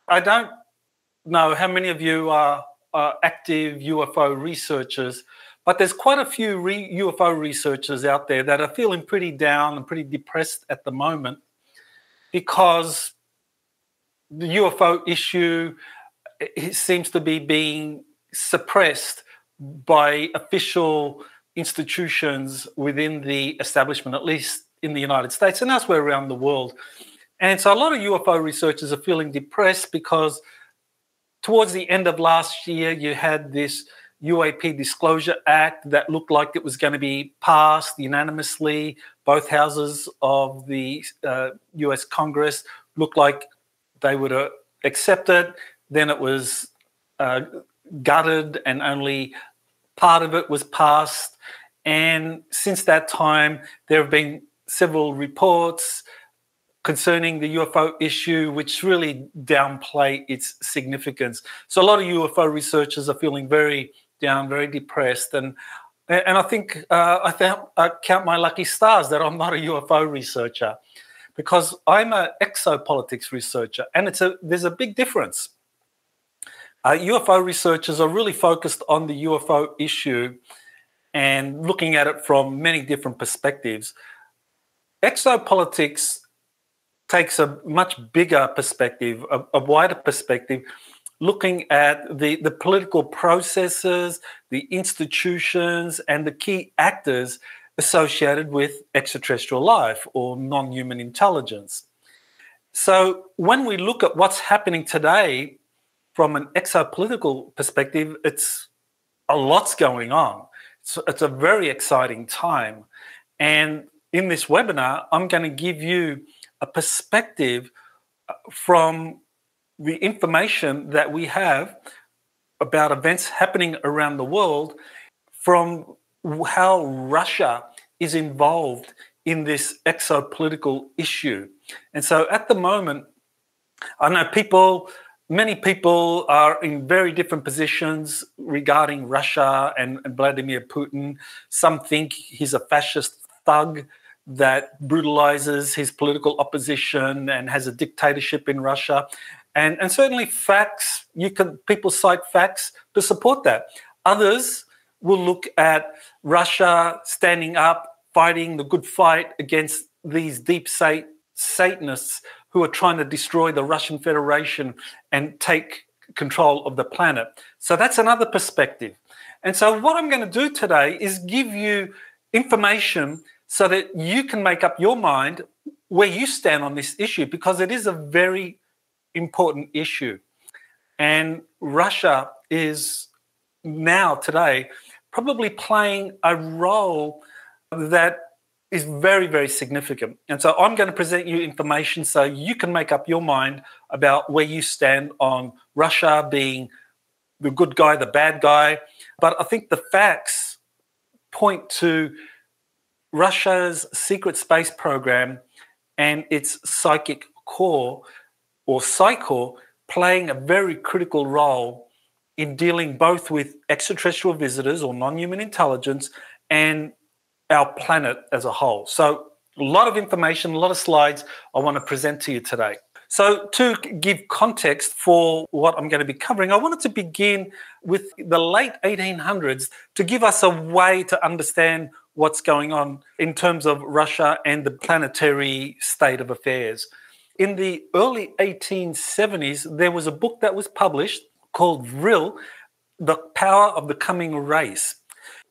I don't know how many of you are active UFO researchers, but there's quite a few UFO researchers out there that are feeling pretty down and pretty depressed at the moment because the UFO issue seems to be being suppressed by official institutions within the establishment, at least in the United States and elsewhere around the world. And so a lot of UFO researchers are feeling depressed because towards the end of last year, you had this UAP Disclosure Act that looked like it was going to be passed unanimously. Both houses of the US Congress looked like they would accept it. Then it was gutted and only part of it was passed. And since that time, there have been several reports concerning the UFO issue, which really downplay its significance. So a lot of UFO researchers are feeling very down, very depressed. And I think I count my lucky stars that I'm not a UFO researcher, because I'm an exopolitics researcher, and there's a big difference. UFO researchers are really focused on the UFO issue and looking at it from many different perspectives. Exopolitics takes a much bigger perspective, a wider perspective, looking at the political processes, the institutions, and the key actors associated with extraterrestrial life or non-human intelligence. So when we look at what's happening today from an exopolitical perspective, it's a lot's going on. It's a very exciting time. And in this webinar, I'm going to give you a perspective from the information that we have about events happening around the world, from how Russia is involved in this exopolitical issue. And so at the moment, I know many people are in very different positions regarding Russia and Vladimir Putin. Some think he's a fascist thug that brutalizes his political opposition and has a dictatorship in Russia. And certainly people cite facts to support that. Others will look at Russia standing up, fighting the good fight against these deep Satanists who are trying to destroy the Russian Federation and take control of the planet. So that's another perspective. And so what I'm going to do today is give you information so that you can make up your mind where you stand on this issue, because it is a very important issue. And Russia is now, today, probably playing a role that is very, very significant. And so I'm going to present you information so you can make up your mind about where you stand on Russia being the good guy, the bad guy. But I think the facts point to Russia's secret space program and its psychic core, or psychor, playing a very critical role in dealing both with extraterrestrial visitors or non-human intelligence and our planet as a whole. So a lot of information, a lot of slides I want to present to you today. So to give context for what I'm going to be covering, I wanted to begin with the late 1800s to give us a way to understand what's going on in terms of Russia and the planetary state of affairs. In the early 1870s, there was a book that was published called Vril, The Power of the Coming Race.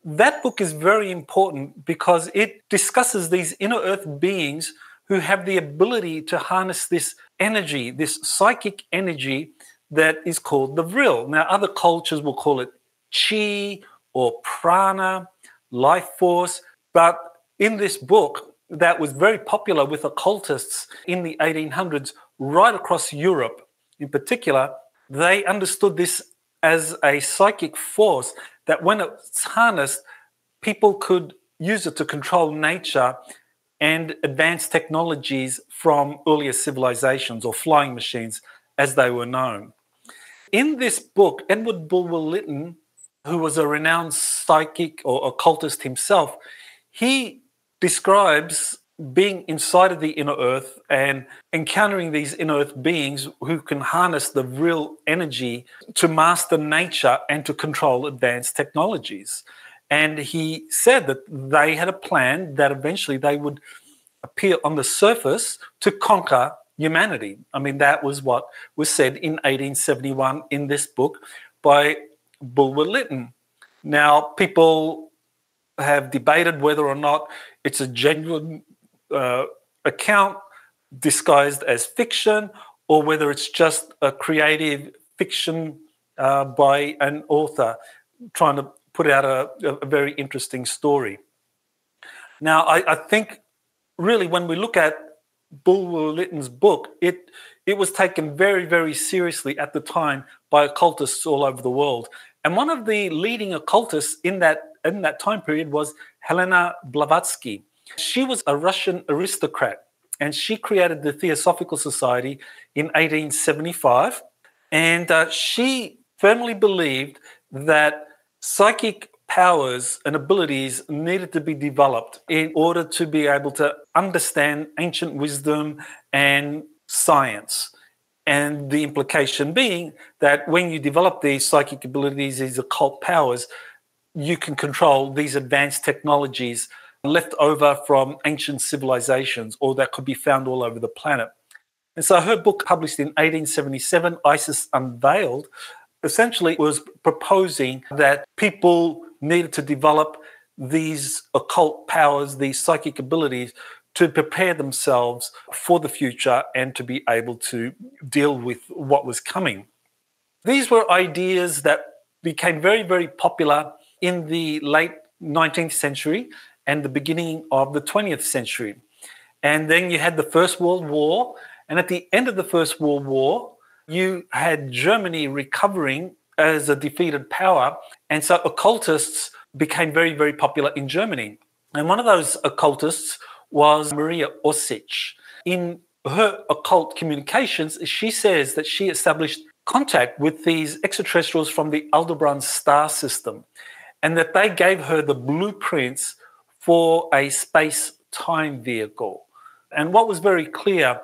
That book is very important because it discusses these inner earth beings who have the ability to harness this energy, this psychic energy that is called the Vril. Now, other cultures will call it chi or prana, life force. But in this book that was very popular with occultists in the 1800s, right across Europe in particular, they understood this as a psychic force that when it's harnessed, people could use it to control nature and advanced technologies from earlier civilizations, or flying machines as they were known. In this book, Edward Bulwer-Lytton, who was a renowned psychic or occultist himself, he describes being inside of the inner earth and encountering these inner earth beings who can harness the real energy to master nature and to control advanced technologies. And he said that they had a plan that eventually they would appear on the surface to conquer humanity. I mean, that was what was said in 1871 in this book by Bulwer Lytton. Now, people have debated whether or not it's a genuine account disguised as fiction, or whether it's just a creative fiction by an author trying to put out a very interesting story. Now, I think really when we look at Bulwer Lytton's book, it was taken very, very seriously at the time by occultists all over the world. And one of the leading occultists in that time period was Helena Blavatsky. She was a Russian aristocrat, and she created the Theosophical Society in 1875. And she firmly believed that psychic powers and abilities needed to be developed in order to be able to understand ancient wisdom and science. And the implication being that when you develop these psychic abilities, these occult powers, you can control these advanced technologies left over from ancient civilizations or that could be found all over the planet. And so her book, published in 1877, Isis Unveiled, essentially was proposing that people needed to develop these occult powers, these psychic abilities, to prepare themselves for the future and to be able to deal with what was coming. These were ideas that became very, very popular in the late 19th century and the beginning of the 20th century. And then you had the First World War. And at the end of the First World War, you had Germany recovering as a defeated power. And so occultists became very, very popular in Germany. And one of those occultists was Maria Osich. In her occult communications, she says that she established contact with these extraterrestrials from the Aldebaran star system, and that they gave her the blueprints for a space-time vehicle. And what was very clear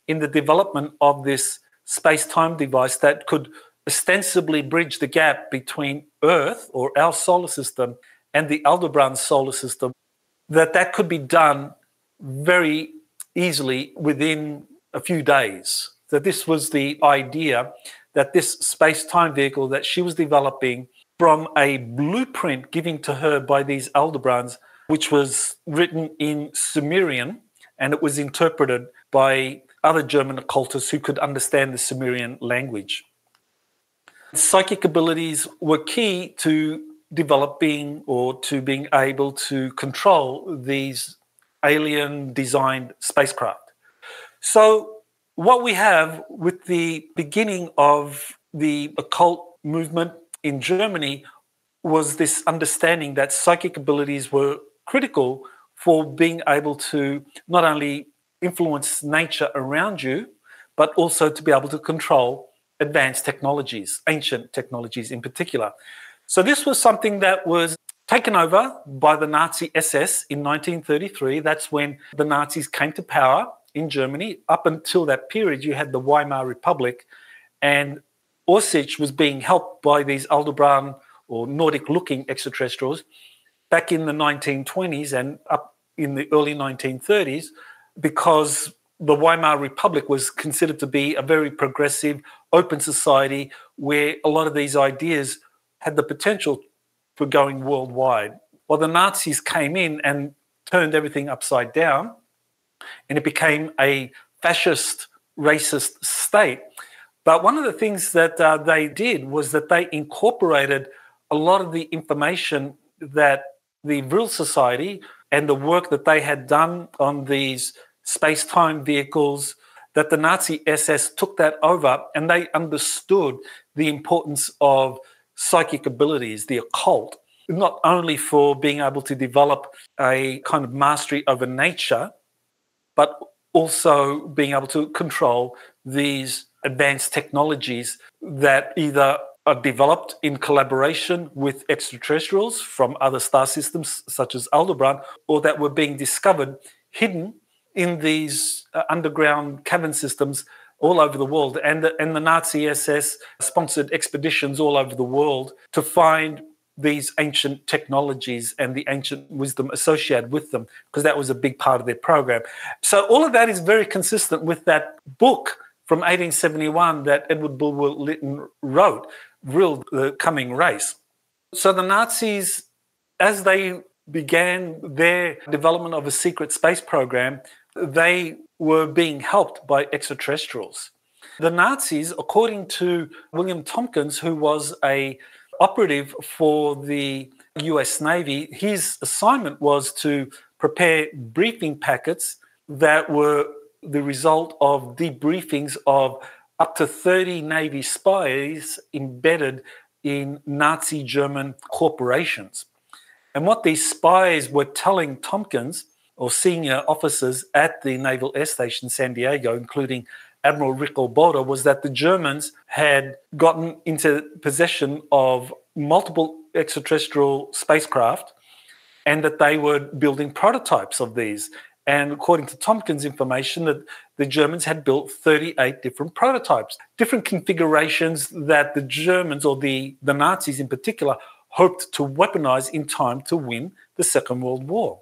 in the development of this space-time device that could ostensibly bridge the gap between Earth, or our solar system, and the Aldebaran solar system, that could be done very easily within a few days. That this was the idea, that this space-time vehicle that she was developing from a blueprint given to her by these Aldebarans, which was written in Sumerian, and it was interpreted by other German occultists who could understand the Sumerian language. Psychic abilities were key to developing or to being able to control these alien-designed spacecraft. So what we have with the beginning of the occult movement in Germany was this understanding that psychic abilities were critical for being able to not only influence nature around you, but also to be able to control advanced technologies, ancient technologies in particular. So this was something that was taken over by the Nazi SS in 1933. That's when the Nazis came to power in Germany. Up until that period, you had the Weimar Republic, and Osich was being helped by these Aldebaran or Nordic-looking extraterrestrials back in the 1920s and up in the early 1930s, because the Weimar Republic was considered to be a very progressive, open society where a lot of these ideas had the potential for going worldwide. Well, the Nazis came in and turned everything upside down, and it became a fascist, racist state. But one of the things that they did was that they incorporated a lot of the information that the Vril Society and the work that they had done on these space-time vehicles, that the Nazi SS took that over, and they understood the importance of psychic abilities, the occult, not only for being able to develop a kind of mastery over nature, but also being able to control these advanced technologies that either are developed in collaboration with extraterrestrials from other star systems such as Aldebaran, or that were being discovered hidden in these underground cavern systems all over the world. And the Nazi SS sponsored expeditions all over the world to find these ancient technologies and the ancient wisdom associated with them, because that was a big part of their program. So all of that is very consistent with that book from 1871 that Edward Bulwer Lytton wrote, Real the Coming Race. So the Nazis, as they began their development of a secret space program, they were being helped by extraterrestrials. The Nazis, according to William Tompkins, who was an operative for the US Navy, his assignment was to prepare briefing packets that were the result of debriefings of up to 30 Navy spies embedded in Nazi German corporations. And what these spies were telling Tompkins, or senior officers at the Naval Air Station San Diego, including Admiral Rick Boda, was that the Germans had gotten into possession of multiple extraterrestrial spacecraft and that they were building prototypes of these. And according to Tompkins' information, that the Germans had built 38 different prototypes, different configurations that the Germans, or the Nazis in particular, hoped to weaponize in time to win the Second World War.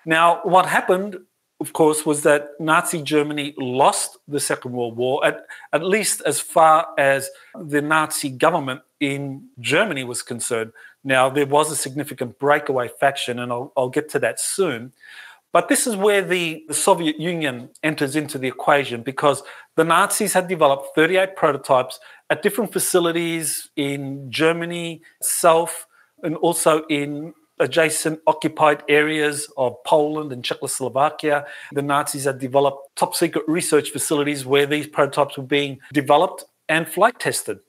Now, what happened, of course, was that Nazi Germany lost the Second World War, at least as far as the Nazi government in Germany was concerned. Now, there was a significant breakaway faction, and I'll get to that soon. But this is where the Soviet Union enters into the equation, because the Nazis had developed 38 prototypes at different facilities in Germany itself, and also in adjacent occupied areas of Poland and Czechoslovakia. The Nazis had developed top secret research facilities where these prototypes were being developed and flight tested.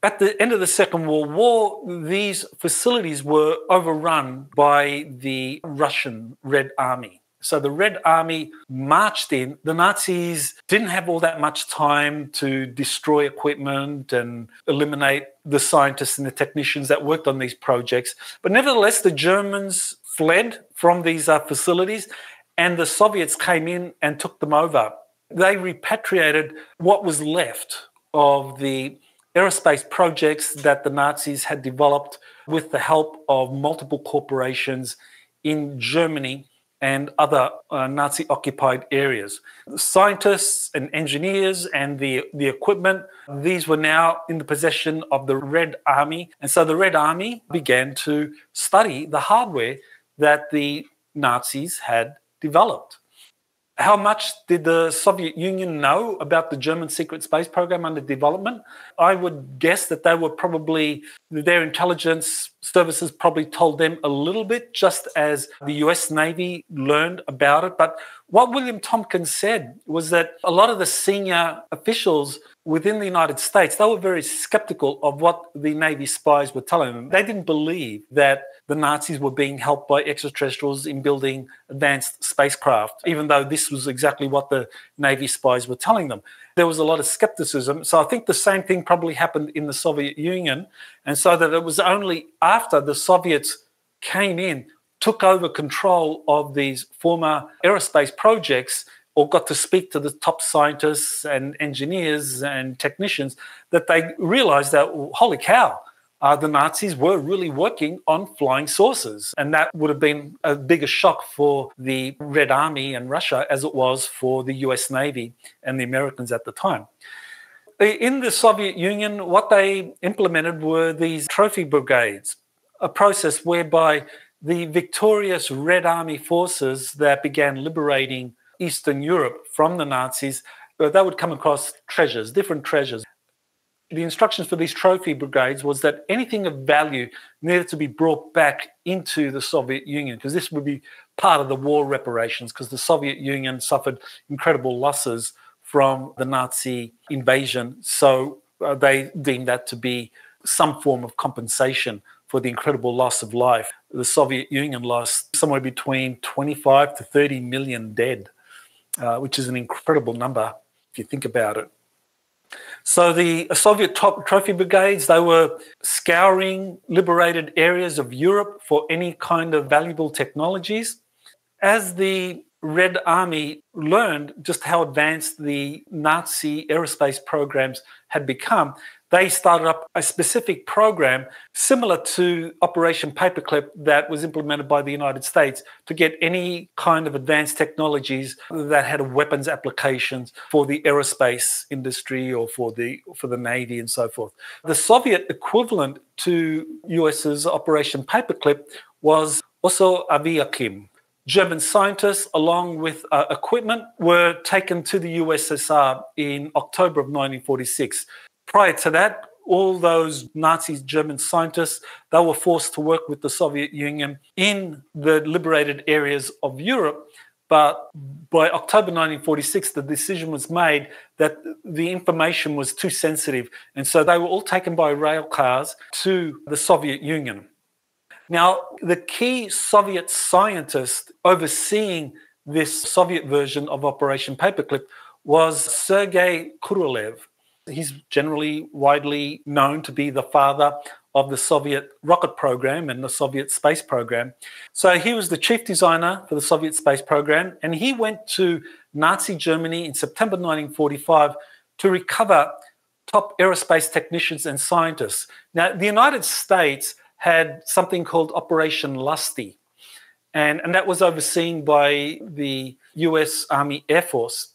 At the end of the Second World War, these facilities were overrun by the Russian Red Army. So the Red Army marched in. The Nazis didn't have all that much time to destroy equipment and eliminate the scientists and the technicians that worked on these projects. But nevertheless, the Germans fled from these facilities, and the Soviets came in and took them over. They repatriated what was left of the aerospace projects that the Nazis had developed with the help of multiple corporations in Germany and other Nazi-occupied areas. The scientists and engineers and the equipment, these were now in the possession of the Red Army. And so the Red Army began to study the hardware that the Nazis had developed. How much did the Soviet Union know about the German secret space program under development? I would guess that they were probably, their intelligence services probably told them a little bit, just as the US Navy learned about it. But what William Tompkins said was that a lot of the senior officials within the United States, they were very skeptical of what the Navy spies were telling them. They didn't believe that the Nazis were being helped by extraterrestrials in building advanced spacecraft, even though this was exactly what the Navy spies were telling them. There was a lot of skepticism. So I think the same thing probably happened in the Soviet Union. And so that it was only after the Soviets came in, took over control of these former aerospace projects, or got to speak to the top scientists and engineers and technicians, that they realized that, holy cow, the Nazis were really working on flying saucers. And that would have been a bigger shock for the Red Army and Russia as it was for the US Navy and the Americans at the time. In the Soviet Union, what they implemented were these trophy brigades, a process whereby the victorious Red Army forces that began liberating Eastern Europe from the Nazis, they would come across treasures, different treasures. The instructions for these trophy brigades was that anything of value needed to be brought back into the Soviet Union, because this would be part of the war reparations, because the Soviet Union suffered incredible losses from the Nazi invasion. So they deemed that to be some form of compensation for the incredible loss of life. The Soviet Union lost somewhere between 25 to 30 million dead, which is an incredible number if you think about it. So the Soviet top trophy brigades, they were scouring liberated areas of Europe for any kind of valuable technologies. as the Red Army learned just how advanced the Nazi aerospace programs had become, they started up a specific program similar to Operation Paperclip that was implemented by the United States to get any kind of advanced technologies that had weapons applications for the aerospace industry or for the Navy and so forth. The Soviet equivalent to US's Operation Paperclip was also Aviakim. German scientists, along with equipment, were taken to the USSR in October of 1946. Prior to that, all those Nazi German scientists, they were forced to work with the Soviet Union in the liberated areas of Europe. But by October 1946, the decision was made that the information was too sensitive. And so they were all taken by rail cars to the Soviet Union. Now, the key Soviet scientist overseeing this Soviet version of Operation Paperclip was Sergey Kurv. He's generally widely known to be the father of the Soviet rocket program and the Soviet space program. So he was the chief designer for the Soviet space program, and he went to Nazi Germany in September 1945 to recover top aerospace technicians and scientists. Now, the United States had something called Operation Lusty, and that was overseen by the US Army Air Force.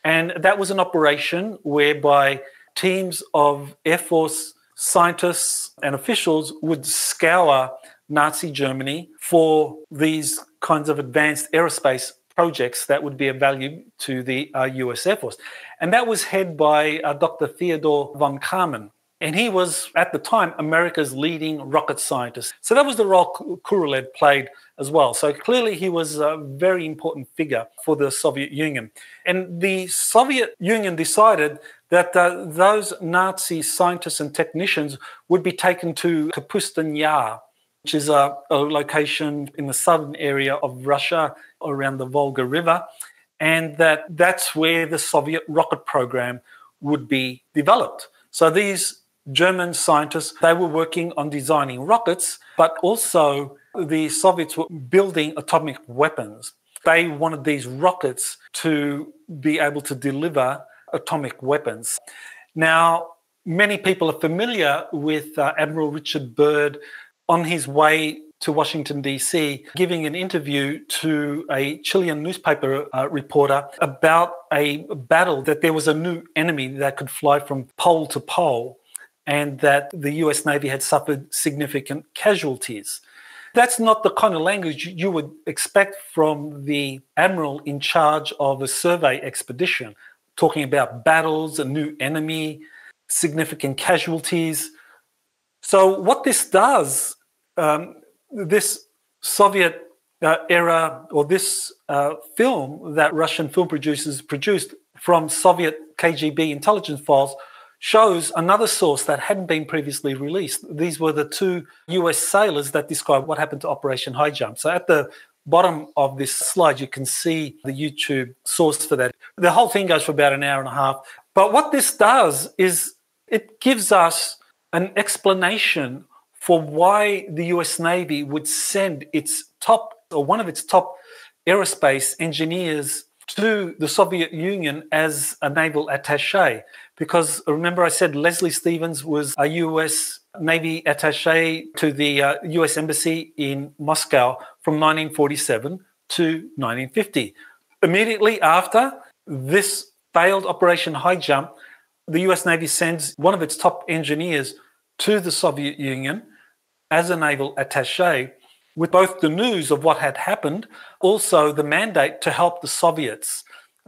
And that was an operation whereby teams of Air Force scientists and officials would scour Nazi Germany for these kinds of advanced aerospace projects that would be of value to the US Air Force. And that was headed by Dr. Theodore von Karman. And he was, at the time, America's leading rocket scientist. So that was the role Kurolev played as well. So clearly he was a very important figure for the Soviet Union. And the Soviet Union decided that those Nazi scientists and technicians would be taken to Kapustin Yar, which is a location in the southern area of Russia around the Volga River. And that's where the Soviet rocket program would be developed. So these German scientists, they were working on designing rockets, but also the Soviets were building atomic weapons. They wanted these rockets to be able to deliver atomic weapons. Now, many people are familiar with Admiral Richard Byrd on his way to Washington, D.C., giving an interview to a Chilean newspaper reporter about a battle, that there was a new enemy that could fly from pole to pole, and that the US Navy had suffered significant casualties. That's not the kind of language you would expect from the admiral in charge of a survey expedition, talking about battles, a new enemy, significant casualties. So what this does, this Soviet era, or this film that Russian film producers produced from Soviet KGB intelligence files, shows another source that hadn't been previously released. These were the two US sailors that described what happened to Operation High Jump. So at the bottom of this slide, you can see the YouTube source for that. The whole thing goes for about an hour and a half. But what this does is it gives us an explanation for why the US Navy would send its top, or one of its top aerospace engineers to the Soviet Union as a naval attaché. Because remember I said Leslie Stevens was a US Navy attaché to the US Embassy in Moscow from 1947 to 1950. Immediately after this failed Operation High Jump, the US Navy sends one of its top engineers to the Soviet Union as a naval attaché, with both the news of what had happened, also the mandate to help the Soviets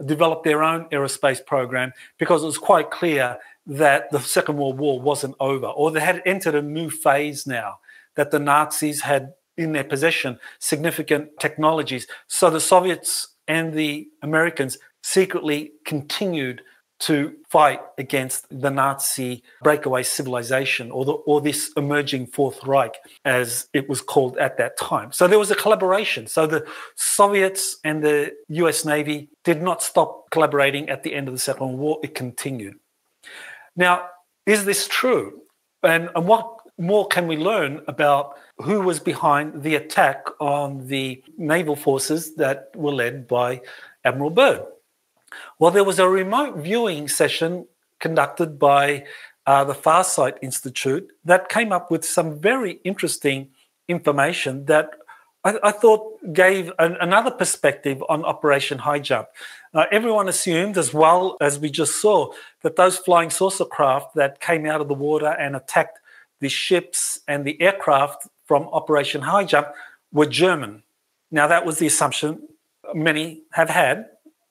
develop their own aerospace program, because it was quite clear that the Second World War wasn't over, or they had entered a new phase now, that the Nazis had in their possession significant technologies. So the Soviets and the Americans secretly continued to fight against the Nazi breakaway civilization, or this emerging Fourth Reich, as it was called at that time. So there was a collaboration. So the Soviets and the US Navy did not stop collaborating at the end of the Second World War. It continued. Now, is this true? And what more can we learn about who was behind the attack on the naval forces that were led by Admiral Byrd? Well, there was a remote viewing session conducted by the Farsight Institute that came up with some very interesting information that I thought gave another perspective on Operation High Jump. Everyone assumed, as well as we just saw, that those flying saucer craft that came out of the water and attacked the ships and the aircraft from Operation High Jump were German. Now, that was the assumption many have had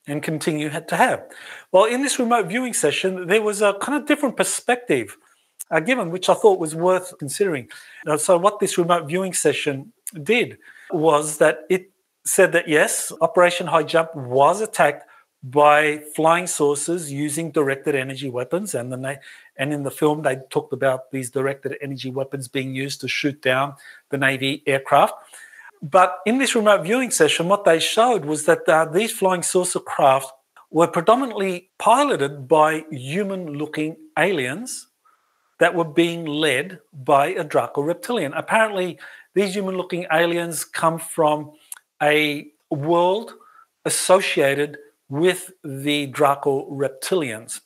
and continue to have. Well, in this remote viewing session, there was a kind of different perspective given, which I thought was worth considering. So what this remote viewing session did was that it said that, yes, Operation High Jump was attacked by flying saucers using directed energy weapons. And in the film, they talked about these directed energy weapons being used to shoot down the Navy aircraft. But in this remote viewing session, what they showed was that these flying saucer craft were predominantly piloted by human-looking aliens that were being led by a Draco reptilian. Apparently, these human-looking aliens come from a world associated with the Draco reptilians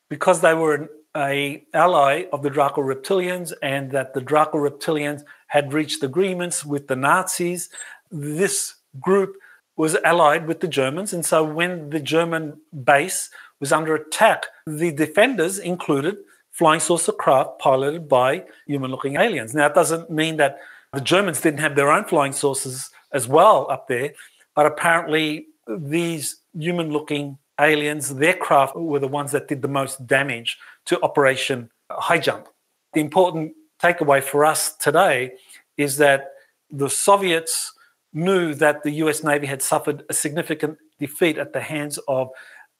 because they were an ally of the Draco reptilians, and that the Draco reptilians had reached agreements with the Nazis. This group was allied with the Germans, and so when the German base was under attack, the defenders included flying saucer craft piloted by human-looking aliens. Now, it doesn't mean that the Germans didn't have their own flying saucers as well up there, but apparently these human-looking aliens, their craft were the ones that did the most damage to Operation High Jump. The important takeaway for us today is that the Soviets knew that the US Navy had suffered a significant defeat at the hands of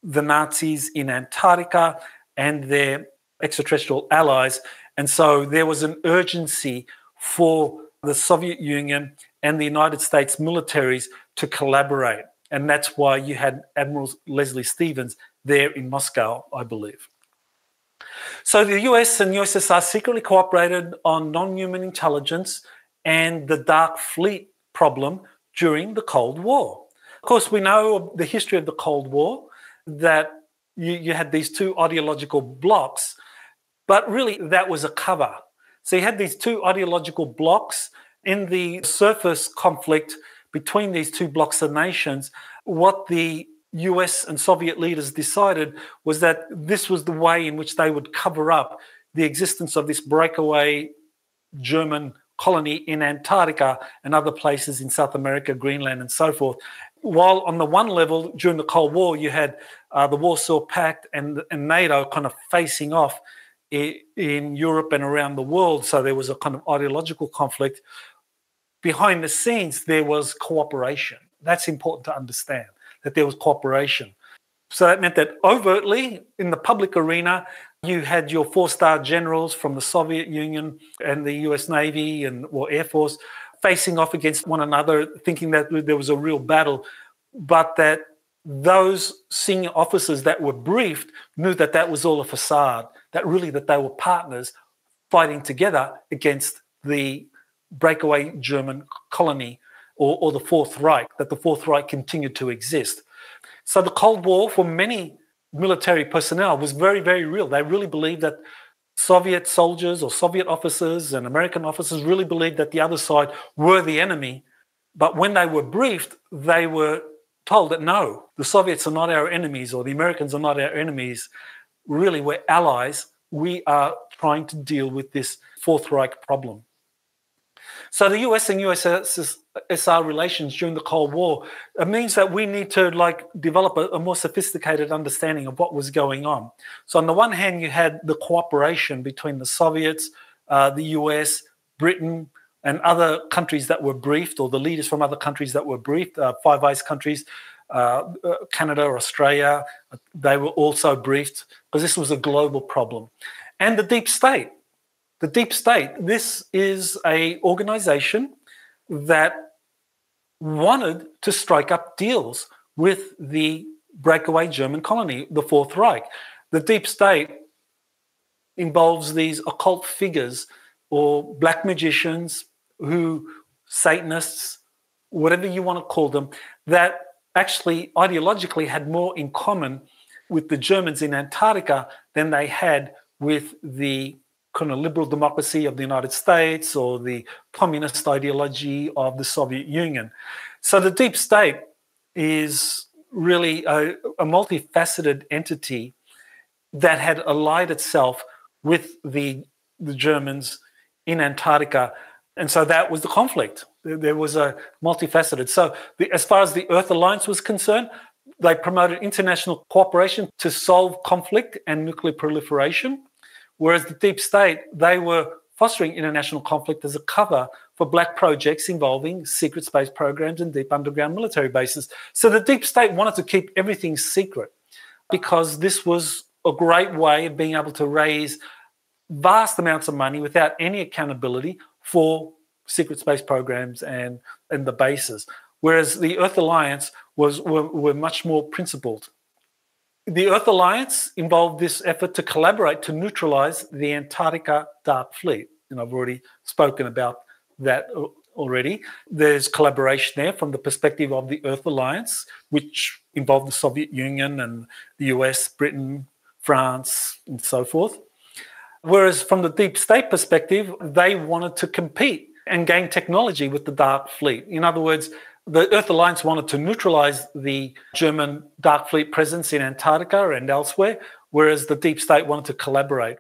the Nazis in Antarctica and their extraterrestrial allies. And so there was an urgency for the Soviet Union and the United States militaries to collaborate. And that's why you had Admiral Leslie Stevens there in Moscow, I believe. So the US and USSR secretly cooperated on non-human intelligence and the Dark Fleet problem during the Cold War. Of course, we know the history of the Cold War, that you had these two ideological blocks, but really that was a cover. So you had these two ideological blocks. In the surface conflict between these two blocks of nations, what the US and Soviet leaders decided was that this was the way in which they would cover up the existence of this breakaway German colony in Antarctica and other places in South America, Greenland, and so forth. While on the one level, during the Cold War, you had the Warsaw Pact and NATO kind of facing off in Europe and around the world. So there was a kind of ideological conflict. Behind the scenes, there was cooperation. That's important to understand, that there was cooperation. So that meant that overtly, in the public arena, you had your four-star generals from the Soviet Union and the US Navy or Air Force facing off against one another, thinking that there was a real battle, but that those senior officers that were briefed knew that that was all a facade, that really that they were partners fighting together against the breakaway German colony or the Fourth Reich, that the Fourth Reich continued to exist. So the Cold War, for many military personnel, was very, very real. They really believed that Soviet soldiers or Soviet officers and American officers really believed that the other side were the enemy. But when they were briefed, they were told that no, the Soviets are not our enemies, or the Americans are not our enemies. Really, we're allies. We are trying to deal with this Fourth Reich problem. So the US and USSR relations during the Cold War, it means that we need to develop a more sophisticated understanding of what was going on. So on the one hand, you had the cooperation between the Soviets, the US, Britain, and other countries that were briefed, or the leaders from other countries that were briefed, Five Eyes countries, Canada, Australia, they were also briefed because this was a global problem. And the deep state. The deep state, this is an organization that wanted to strike up deals with the breakaway German colony, the Fourth Reich. The deep state involves these occult figures or black magicians, Satanists, whatever you want to call them, that actually ideologically had more in common with the Germans in Antarctica than they had with the kind of liberal democracy of the United States or the communist ideology of the Soviet Union. So the deep state is really a multifaceted entity that had allied itself with the Germans in Antarctica. And so that was the conflict. There was a multifaceted. So as far as the Earth Alliance was concerned, they promoted international cooperation to solve conflict and nuclear proliferation, whereas the deep state, they were fostering international conflict as a cover for black projects involving secret space programs and deep underground military bases. So the deep state wanted to keep everything secret because this was a great way of being able to raise vast amounts of money without any accountability for secret space programs and the bases, whereas the Earth Alliance were much more principled. The Earth Alliance involved this effort to collaborate to neutralize the Antarctica Dark Fleet. And I've already spoken about that already. There's collaboration there from the perspective of the Earth Alliance, which involved the Soviet Union and the US, Britain, France, and so forth. Whereas from the deep state perspective, they wanted to compete and gain technology with the Dark Fleet. In other words, the Earth Alliance wanted to neutralize the German Dark Fleet presence in Antarctica and elsewhere, whereas the deep state wanted to collaborate.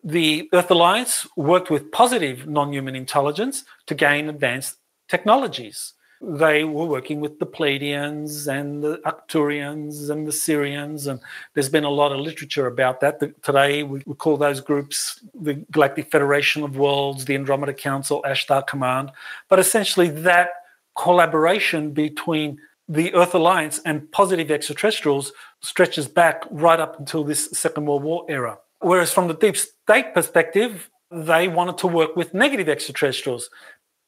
The Earth Alliance worked with positive non-human intelligence to gain advanced technologies. They were working with the Pleiadians and the Arcturians and the Sirians, and there's been a lot of literature about that. Today, we call those groups the Galactic Federation of Worlds, the Andromeda Council, Ashtar Command. But essentially, that collaboration between the Earth Alliance and positive extraterrestrials stretches back right up until this Second World War era. Whereas from the deep state perspective, they wanted to work with negative extraterrestrials.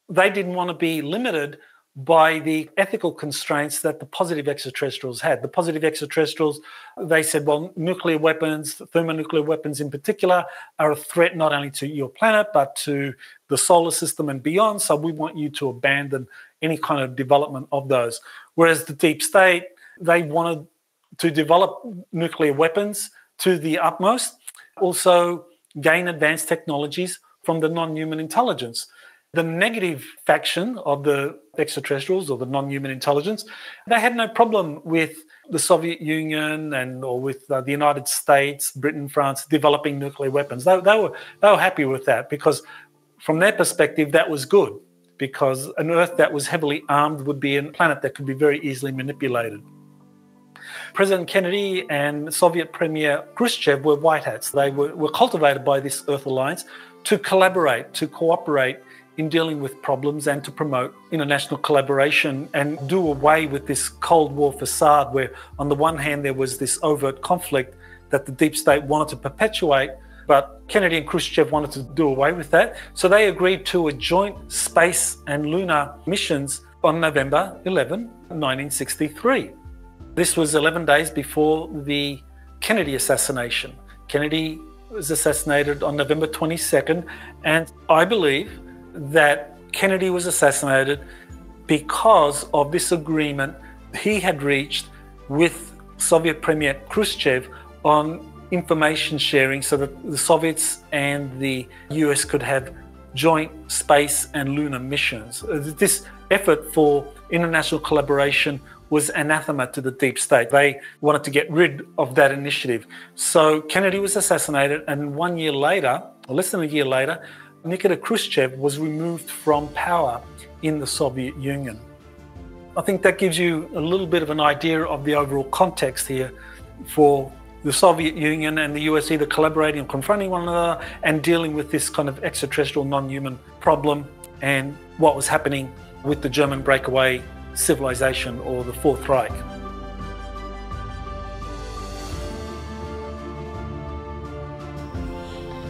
They didn't want to be limited by the ethical constraints that the positive extraterrestrials had. The positive extraterrestrials, they said, well, nuclear weapons, thermonuclear weapons in particular, are a threat not only to your planet, but to the solar system and beyond. So we want you to abandon any kind of development of those. Whereas the deep state, they wanted to develop nuclear weapons to the utmost, also gain advanced technologies from the non-human intelligence. The negative faction of the extraterrestrials or the non-human intelligence, they had no problem with the Soviet Union or with the United States, Britain, France developing nuclear weapons. They were happy with that because from their perspective, that was good because an Earth that was heavily armed would be a planet that could be very easily manipulated. President Kennedy and Soviet Premier Khrushchev were white hats. They were cultivated by this Earth Alliance to collaborate, to cooperate in dealing with problems and to promote international collaboration and do away with this Cold War facade where on the one hand there was this overt conflict that the deep state wanted to perpetuate, but Kennedy and Khrushchev wanted to do away with that. So they agreed to a joint space and lunar missions on November 11, 1963. This was 11 days before the Kennedy assassination. Kennedy was assassinated on November 22nd, and I believe that Kennedy was assassinated because of this agreement he had reached with Soviet Premier Khrushchev on information sharing so that the Soviets and the US could have joint space and lunar missions. This effort for international collaboration was anathema to the deep state. They wanted to get rid of that initiative. So Kennedy was assassinated, and 1 year later, or less than a year later, Nikita Khrushchev was removed from power in the Soviet Union. I think that gives you a little bit of an idea of the overall context here for the Soviet Union and the US either collaborating and confronting one another and dealing with this kind of extraterrestrial non-human problem and what was happening with the German breakaway civilization or the Fourth Reich.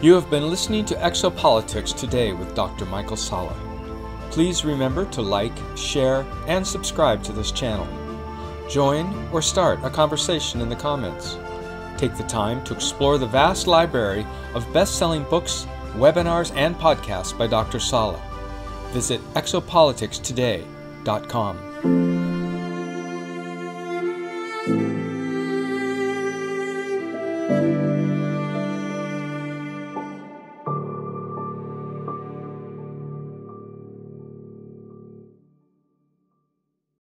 You have been listening to Exopolitics Today with Dr. Michael Salla. Please remember to like, share, and subscribe to this channel. Join or start a conversation in the comments. Take the time to explore the vast library of best-selling books, webinars, and podcasts by Dr. Sala. Visit exopoliticstoday.com.